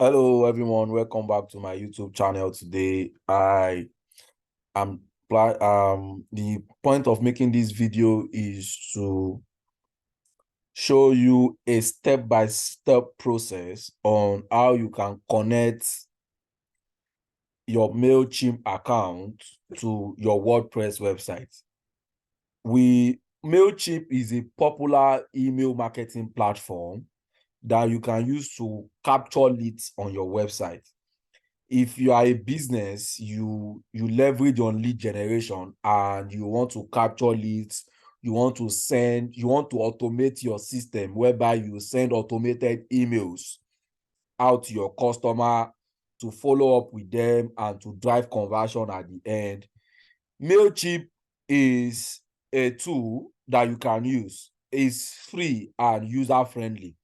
Hello everyone, welcome back to my YouTube channel. Today am the point of making this video is to show you a step-by-step process on how you can connect your MailChimp account to your WordPress website. MailChimp is a popular email marketing platform that you can use to capture leads on your website. If you are a business, you leverage on lead generation and you want to capture leads, you want to automate your system whereby you send automated emails out to your customer to follow up with them and to drive conversion at the end. MailChimp is a tool that you can use. It's free and user-friendly.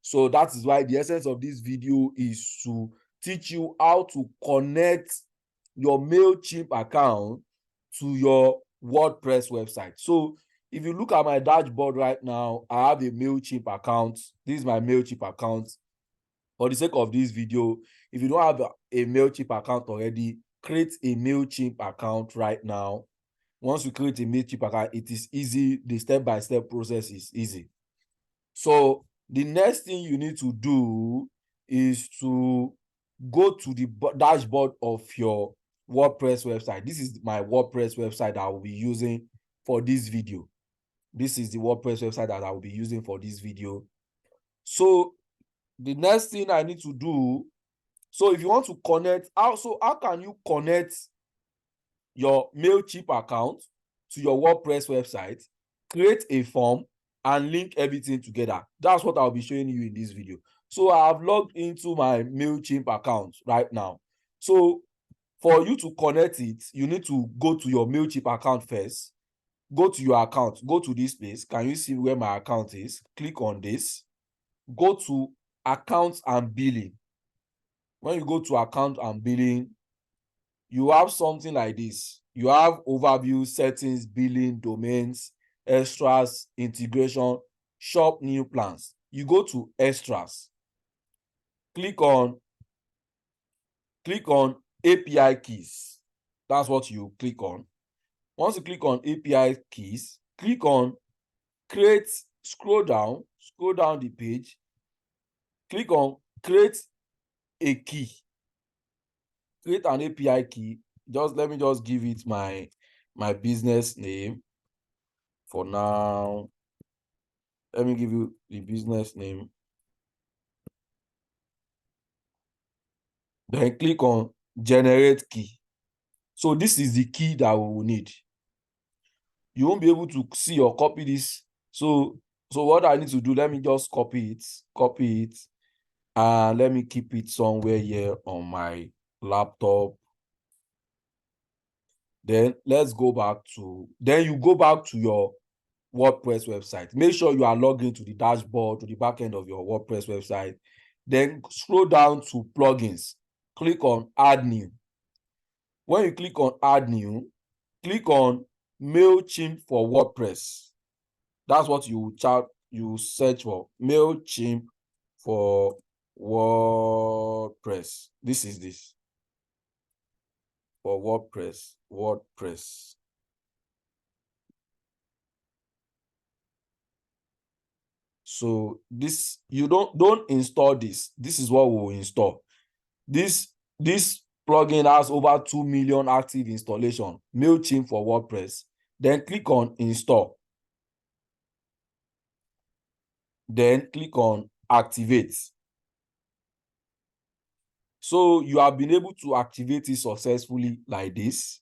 So that is why the essence of this video is to teach you how to connect your MailChimp account to your WordPress website. So if you look at my dashboard right now, I have a MailChimp account. This is my MailChimp account. For the sake of this video, if you don't have a MailChimp account already, create a MailChimp account right now. Once you create a MailChimp account, it is easy. The step-by-step process is easy. So the next thing you need to do is to go to the dashboard of your WordPress website. This is my WordPress website that I will be using for this video. This is the WordPress website that I will be using for this video. So the next thing I need to do, so if you want to connect, how can you connect your MailChimp account to your WordPress website, create a form, and link everything together? That's what I'll be showing you in this video. So I have logged into my MailChimp account right now. So for you to connect it, you need to go to your MailChimp account first. Go to your account, go to this place. Can you see where my account is? Click on this. Go to accounts and billing. When you go to account and billing, you have something like this. You have overview, settings, billing, domains, extras, integration, shop new plans. You go to extras. Click on API keys. That's what you click on. Once you click on API keys, click on create, scroll down the page, click on create a key. Create an API key. Let me give it my business name for now. Let me give you the business name. Then click on generate key. So this is the key that we will need. You won't be able to see or copy this. So what I need to do, let me just copy it, and let me keep it somewhere here on my laptop. Then let's go back to, you go back to your WordPress website. Make sure you are logged into the dashboard, to the back end of your WordPress website. Then scroll down to plugins. Click on add new. When you click on add new, click on MailChimp for WordPress. That's what you search for. MailChimp for WordPress. This is this. For WordPress. So this, you don't install this. This is what we will install. This plugin has over 2 million active installation. MailChimp for WordPress. Then click on install. Then click on activate. So you have been able to activate it successfully like this.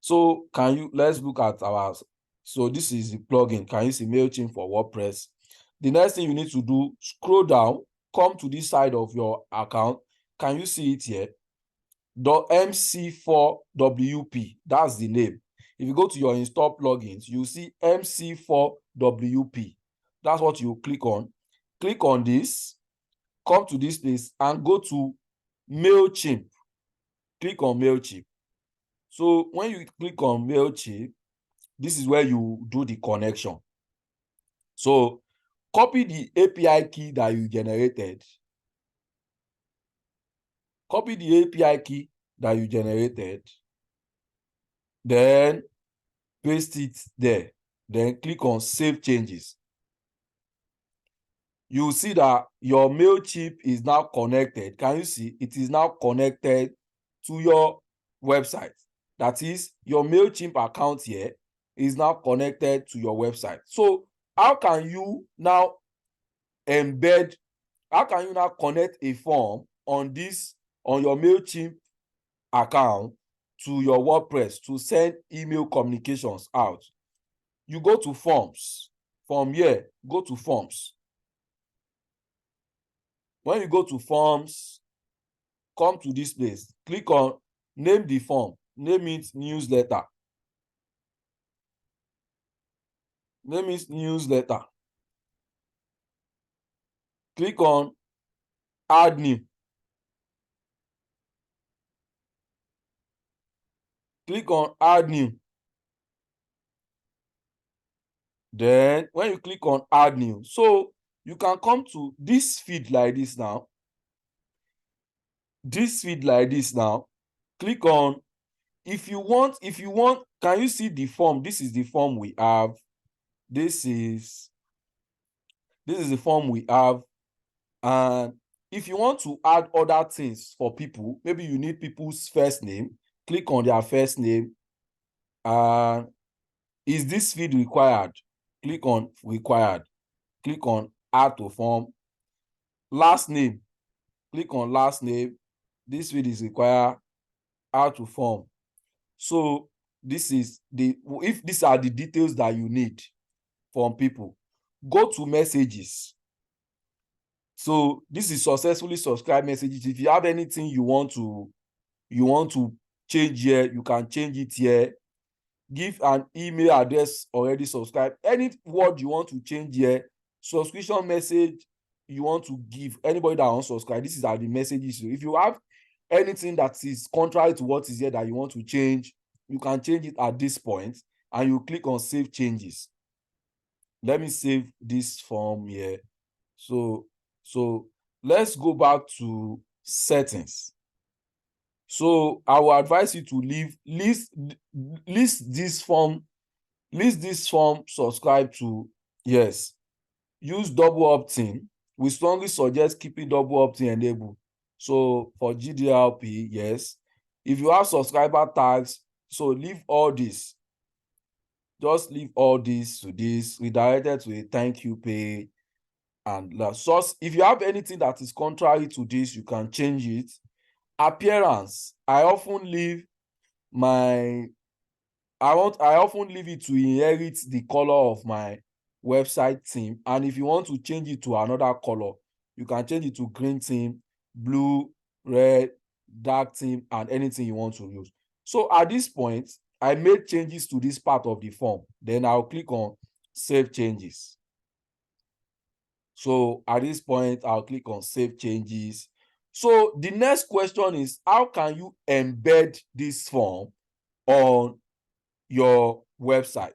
So let's look at so this is the plugin. Can you see MailChimp for WordPress? The next thing you need to do, scroll down, come to this side of your account. Can you see it here? The MC4WP, that's the name. If you go to your install plugins, you see MC4WP. That's what you click on. Click on this, come to this place and go to MailChimp. Click on MailChimp. So when you click on MailChimp, this is where you do the connection. So copy the API key that you generated. copy the API key that you generated, then paste it there, then click on Save Changes. You will see that your MailChimp is now connected. Can you see? It is now connected to your website. That is, your MailChimp account here is now connected to your website. So how can you now embed, how can you now connect a form on your MailChimp account to your WordPress to send email communications out? You go to Forms. From here, go to Forms. When you go to Forms, come to this place, click on name the form, name it newsletter. Name it newsletter. Click on add new. Click on add new. Then when you click on add new, so you can come to this feed like this now. This feed like this now. Click on, if you want, can you see the form? This is the form we have. This is the form we have. And if you want to add other things for people, maybe you need people's first name, click on their first name. Is this field required? Click on required. Click on add to form. Last name, click on last name. This field is required, add to form. So this is if these are the details that you need from people. Go to messages. So this is successfully subscribed messages. If you have anything you want to change here, you can change it here. Give an email address already subscribed. Any word you want to change here, subscription message you want to give anybody that wants to subscribe. This is how the messages. If you have anything that is contrary to what is here that you want to change, you can change it at this point, and you click on Save Changes. Let me save this form here. So let's go back to settings. So I will advise you to list this form subscribe to, yes. Use double opt-in. We strongly suggest keeping double opt-in enabled. So for GDLP, yes. If you have subscriber tags, so leave all this. Just leave all this to this, redirected to a thank you page. And source, if you have anything that is contrary to this, you can change it. Appearance, I often leave it to inherit the color of my website theme. And if you want to change it to another color, you can change it to green theme, blue, red, dark theme, and anything you want to use. So at this point, I made changes to this part of the form. Then I'll click on Save Changes. So at this point, I'll click on Save Changes. So the next question is, how can you embed this form on your website?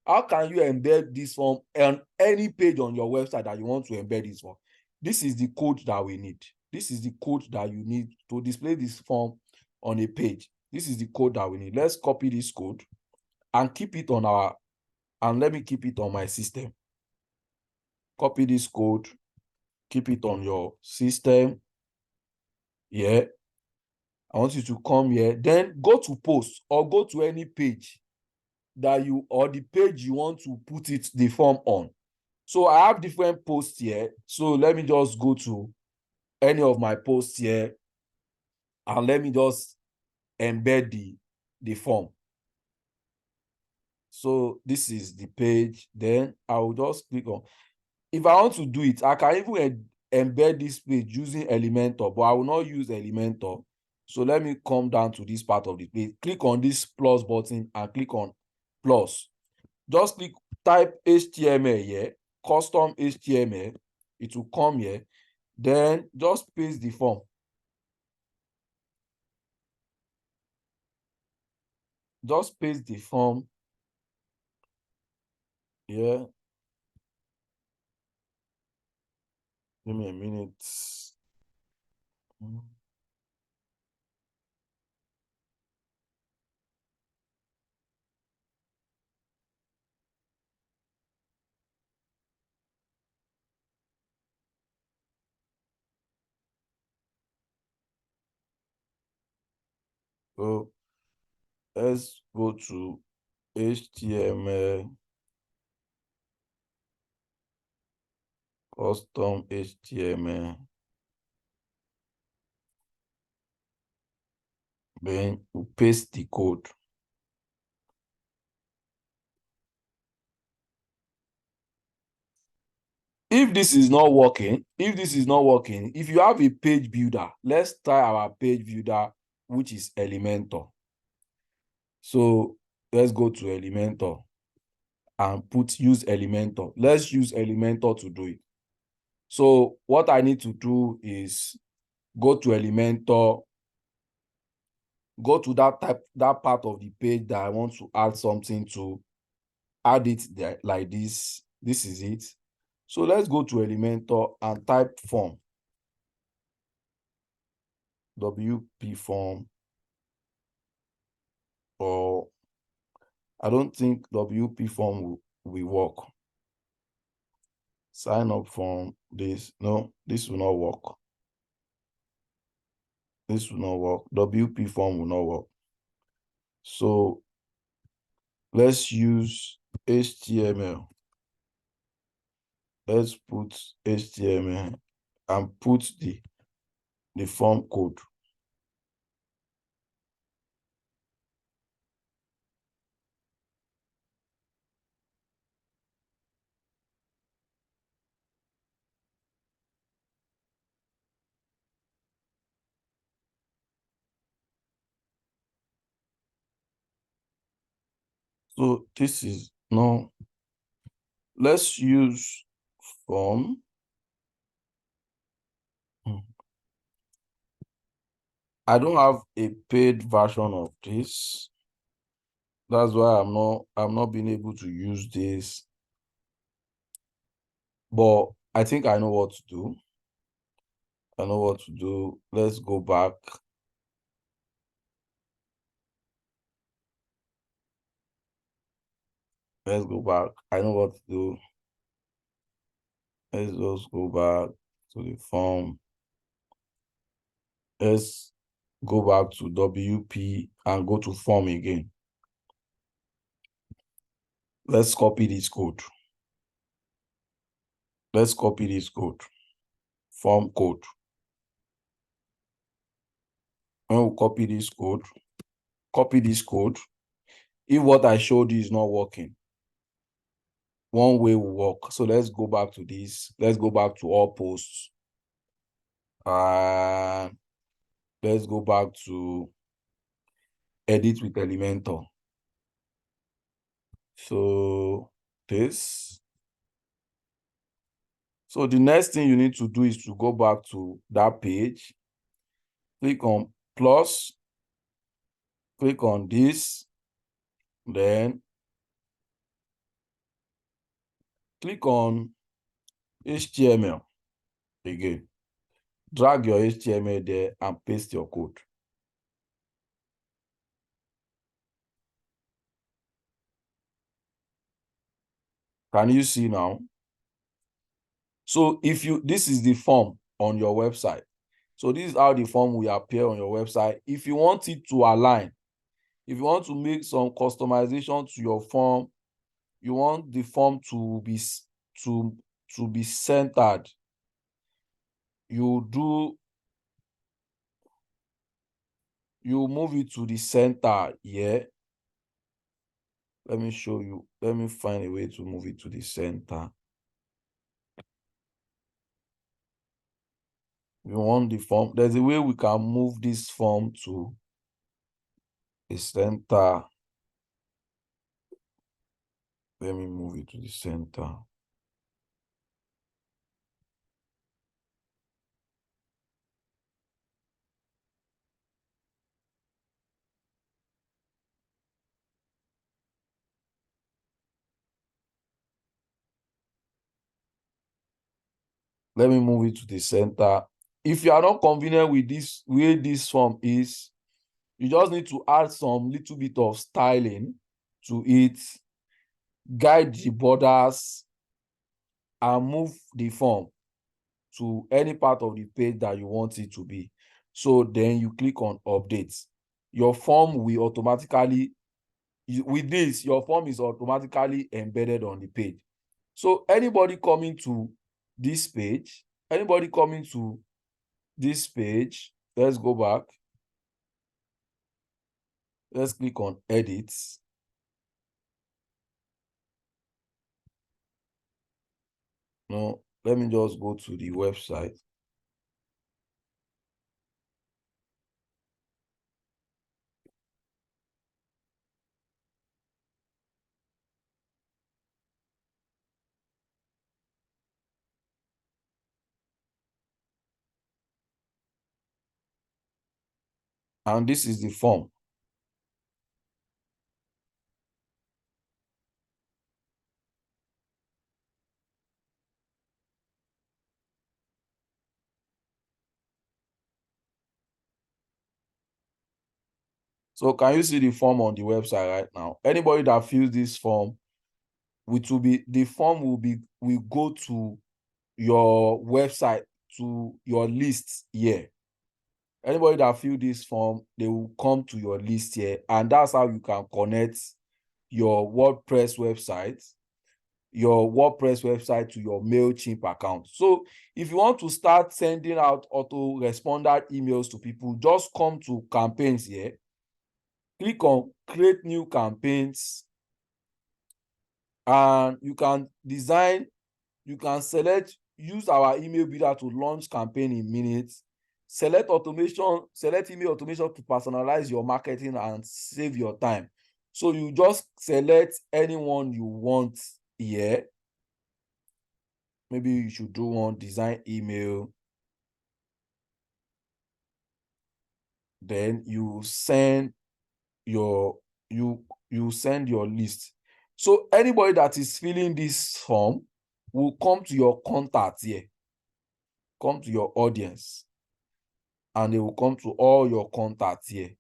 How can you embed this form on any page on your website that you want to embed this form? This is the code that we need. This is the code that you need to display this form on a page. This is the code that we need. Let's copy this code and keep it on let me keep it on my system. Copy this code, keep it on your system. Yeah. I want you to come here, then go to post or go to any page the page you want to put the form on. So I have different posts here. So let me just go to any of my posts here and let me just embed the form. So this is the page. Then I will just click on. If I want to do it, I can even embed this page using Elementor, but I will not use Elementor. So let me come down to this part of the page. Click on this plus button and click on plus. Just type HTML here, custom HTML. It will come here. Then just paste the form. Just paste the form here. Give me a minute. So let's go to HTML, custom HTML. Then we paste the code. If this is not working, if you have a page builder, let's try our page builder, which is Elementor. So let's go to Elementor and use Elementor. Let's use Elementor to do it. So what I need to do is go to Elementor, go to that part of the page that I want to add something to, add it there like this. This is it. So let's go to Elementor and type form, WP form, or I don't think WP form will work. Sign up form, this, no, this will not work. This will not work. WP form will not work. So let's use HTML. Let's put HTML and put the form code. So this is no. Let's use form. I don't have a paid version of this. That's why I'm not being able to use this. But I think I know what to do. I know what to do. Let's go back. Let's go back. I know what to do. Let's just go back to the form. Let's go back to WP and go to form again. Let's copy this code. Let's copy this code. Form code. When we copy this code, if what I showed you is not working, one way will work. So let's go back to this. Let's go back to all posts. And let's go back to edit with Elementor. So this. So the next thing you need to do is to go back to that page, click on plus, click on this, then click on HTML again. Drag your HTML there and paste your code. Can you see now? So this is the form on your website. So this is how the form will appear on your website. If you want it to align, if you want to make some customization to your form, you want the form to be centered, you move it to the center here. Let me show you. Let me find a way to move it to the center. We want the form. There's a way we can move this form to the center. Let me move it to the center. Let me move it to the center. If you are not convenient with this way this form is, you just need to add some little bit of styling to it, guide the borders, and move the form to any part of the page that you want it to be. So then you click on update. your form will automatically, with this, your form is automatically embedded on the page. So anybody coming to this page, let's go back. Let's click on edit. No, let me just go to the website. And this is the form. So can you see the form on the website right now? Anybody that fills this form, the form will go to your website, to your list here. Anybody that fill this form, they will come to your list here, and that's how you can connect your WordPress website to your MailChimp account. So if you want to start sending out autoresponder emails to people, just come to campaigns here, click on create new campaigns, and you can select use our email builder to launch campaign in minutes. Select email automation to personalize your marketing and save your time. So you just select anyone you want here. Maybe you should do one design email. Then you send your list. So anybody that is filling this form will come to your contact here, come to your audience, and they will come to all your contacts here.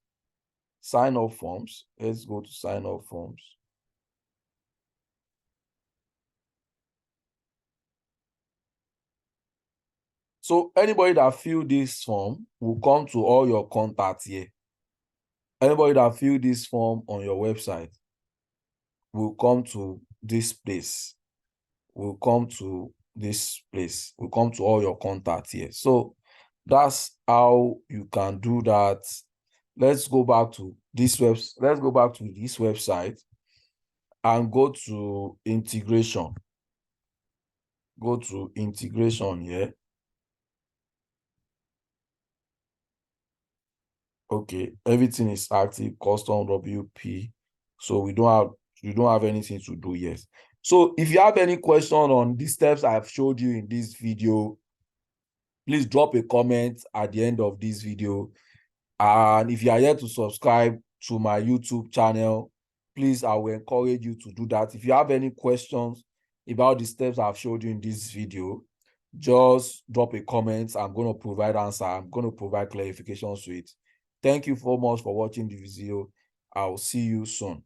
Sign up forms. Let's go to sign up forms. So anybody that fill this form will come to all your contacts here. Anybody that fill this form on your website will come to this place. Will come to all your contacts here. So that's how you can do that. Let's go back to this website and go to integration. Go to integration here. Okay, everything is active, custom WP. So you don't have anything to do yet. So if you have any question on the steps I've showed you in this video, please drop a comment at the end of this video. And if you are yet to subscribe to my YouTube channel, please, I will encourage you to do that. If you have any questions about the steps I've showed you in this video, just drop a comment. I'm going to provide answer. I'm going to provide clarifications to it. Thank you so much for watching the video. I'll see you soon.